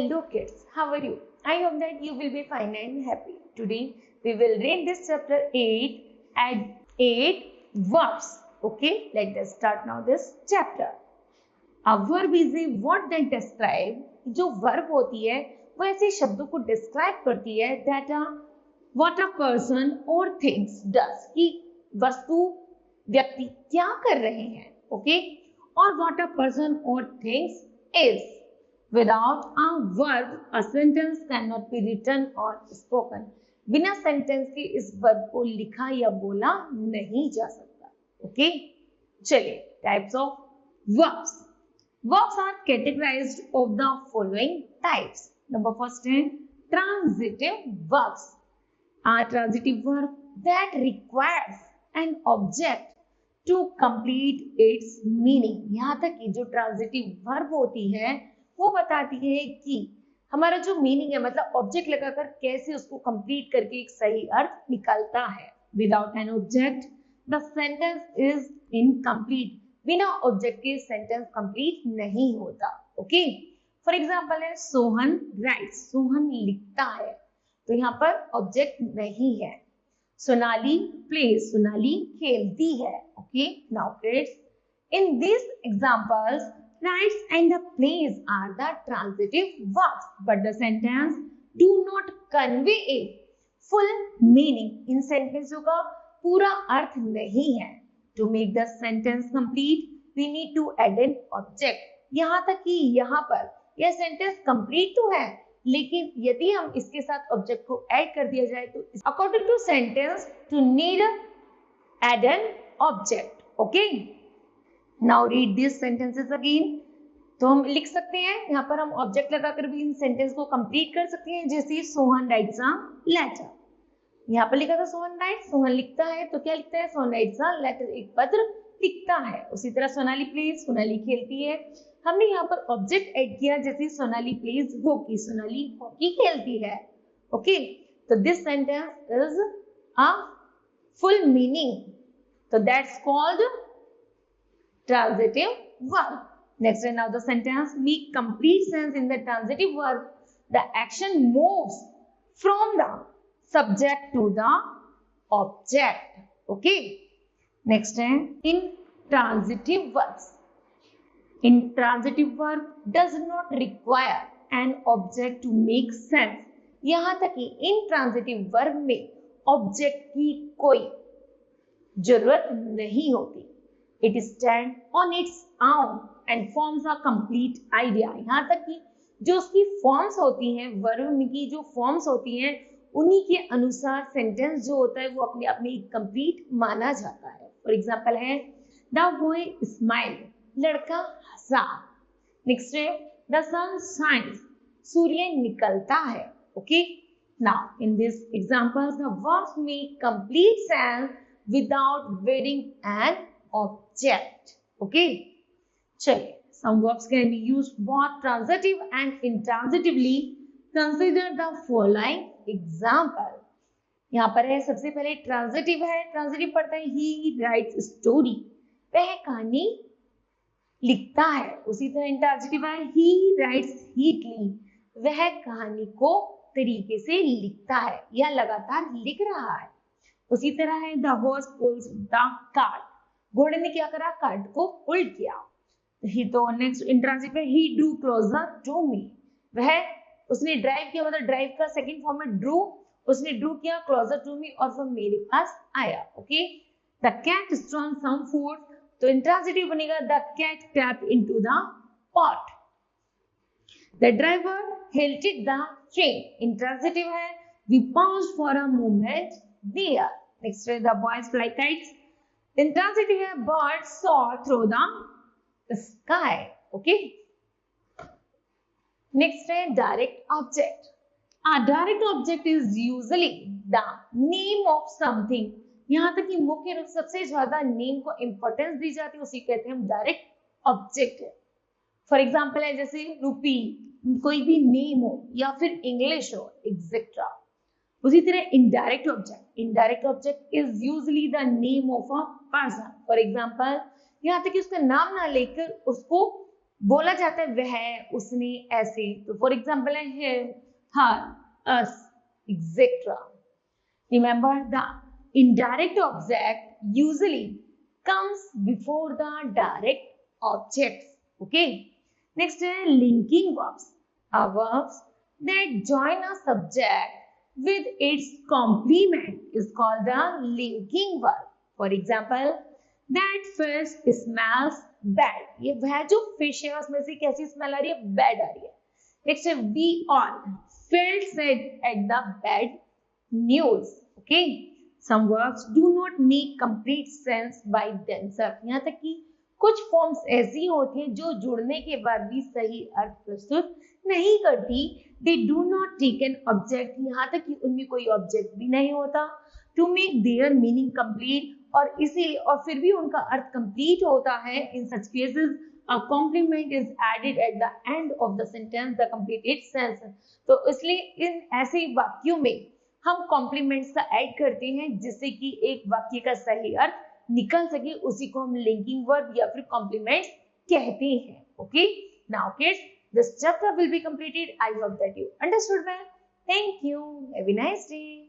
Hello kids, how are you? I hope that you will be fine and happy. Today we will read this chapter 8 and 8 verbs. Okay, let us start now this chapter. A verb is a word that describe. जो verb होती है वो ऐसे शब्दों को describe करती है that what a person or things does, कि वस्तु व्यक्ति क्या कर रहे हैं, okay? और what a person or things is. Without a verb, a sentence cannot be written or spoken. बिना सेंटेंस के इस वर्ब को लिखा या बोला नहीं जा सकता. ओके, चलिए types of verbs. Verbs are categorized of the following types. Number first है transitive verbs. A transitive verb that requires an object to complete its meaning. यहाँ तक कि जो transitive verb होती है वो बताती है कि हमारा जो मीनिंग है, मतलब ऑब्जेक्ट लगाकर कैसे उसको कंप्लीट करके एक सही अर्थ निकलता है. Without an object the sentence is incomplete. बिना ऑब्जेक्ट के सेंटेंस कंप्लीट नहीं होता. ओके, फॉर एग्जांपल है सोहन राइट्स. सोहन लिखता है, तो यहाँ पर ऑब्जेक्ट नहीं है. सोनाली प्लेज. सोनाली खेलती है. Okay, now kids, in this examples writes and the plays are the transitive verbs, but the sentence do not convey a full meaning. In sentences का पूरा अर्थ नहीं है. To make the sentence complete, we need to add an object. यहाँ तक कि यहाँ पर यह sentence complete तो है, लेकिन यदि हम इसके साथ object को add कर दिया जाए तो according to sentence to need add an object. Okay. Now read these sentences again. तो हम लिख सकते हैं, यहाँ पर हम ऑब्जेक्ट लगाकर भी इन सेंटेंस को कंप्लीट कर सकते हैं. जैसे सोहन राइट्स अ लेटर. यहाँ पर लिखा था सोहन राइट्स, सोहन लिखता है, तो क्या लिखता है? सोहन राइट्स अ लेटर, एक पत्र लिखता है. उसी तरह सोनाली प्लेज, सोनाली खेलती है. हमने यहाँ पर ऑब्जेक्ट ऐड किया, जैसे Sonali plays hockey. Sonali hockey खेलती है. ओके, तो this sentence is a full meaning. तो that's called transitive verb. Next, now the sentence make complete sense in the transitive verb. The action moves from the subject to the object. Okay. Next, intransitive verbs. Intransitive verb does not require an object to make sense. यहाँ तक कि intransitive verb में object की कोई जरूरत नहीं होती. It stands on its own and forms a complete idea. यहाँ तक कि जो उसकी फॉर्म्स होती हैं, वर्ब की जो फॉर्म्स होती हैं, उन्हीं के अनुसार सेंटेंस जो होता है वो अपने आप में कंप्लीट माना जाता है. फॉर एग्जाम्पल है द बॉय स्माइल. लड़का हंसा. नेक्स्ट है द सन शाइन्स. सूर्य निकलता है. Okay, now in this example the verbs make complete sense without wearing N object. Okay, चलिए, some verbs can be used both transitive and intransitively. Consider the following example. यहाँ पर है, सबसे पहले transitive है. transitive पढ़ता है he writes story. वह कहानी लिखता है. उसी तरह intransitive है he writes heatly. वह कहानी को तरीके से लिखता है या लगातार लिख रहा है. उसी तरह है the horse pulls the cart. घोड़े ने क्या करा? कार्ट को पुल किया. ही तो नेक्स्ट इंट्रांसिटिव है he drew closer to me. वह उसने ड्राइव किया, मतलब ड्राइव का सेकंड फॉर्म है ड्रू. उसने ड्रू किया क्लोजर टू मी और वह मेरे पास आया. Okay, the cat stone some food. तो इंट्रांसिटिव बनेगा the cat tap into the pot. The driver halted the train. Intransitive है we paused for a moment there. Next है the boys fly kites. Intransitive है birds soar through the sky. Okay. Next है direct object. A direct object is usually the name of something. यहाँ तक कि मुख्य रूप सबसे ज्यादा नेम को इंपॉर्टेंस दी जाती है, उसी कहते हैं हम डायरेक्ट ऑब्जेक्ट. फॉर एग्जाम्पल है जैसे रूपी, कोई भी नेम हो या फिर इंग्लिश हो, एक्सेट्रा. उसी तरह indirect object. Indirect object is usually the name of a person. For example यहाँ तक कि उसका नाम ना लेकर उसको बोला जाता है वह, उसने, ऐसे। तो फॉर एग्जाम्पल है him, her, us, etcetera. Remember, the indirect object usually comes before the direct objects. Okay. Next, linking verbs are verbs that join a subject with its complement is called the linking verb. For example, that fish smells bad. ये वह जो fish है उसमें से कैसी smell आ रही है? Bad आ रही है. Next, we all felt sad at the bad news. Okay, some verbs do not make complete sense by themselves. यहाँ तक कि कुछ फॉर्म्स ऐसी होती हैं जो जुड़ने के बाद भी सही अर्थ प्रस्तुत नहीं करती. They do not take an object. यहाँ तक कि उनमें कोई ऑब्जेक्ट भी नहीं होता. To make their meaning complete, और इसीलिए और फिर भी उनका अर्थ कंप्लीट होता है. In such cases, a complement is added at the end of the sentence, the completed sentence. तो इसलिए इन ऐसे वाक्यों में हम कॉम्प्लीमेंट्स का ऐड करते हैं जिससे कि एक वाक्य का सही अर्थ निकल सके. उसी को हम लिंकिंग वर्ब या फिर कॉम्प्लीमेंट कहते हैं. Okay, now kids, this chapter will be completed. I hope that you understood well. Thank you. Have a nice day.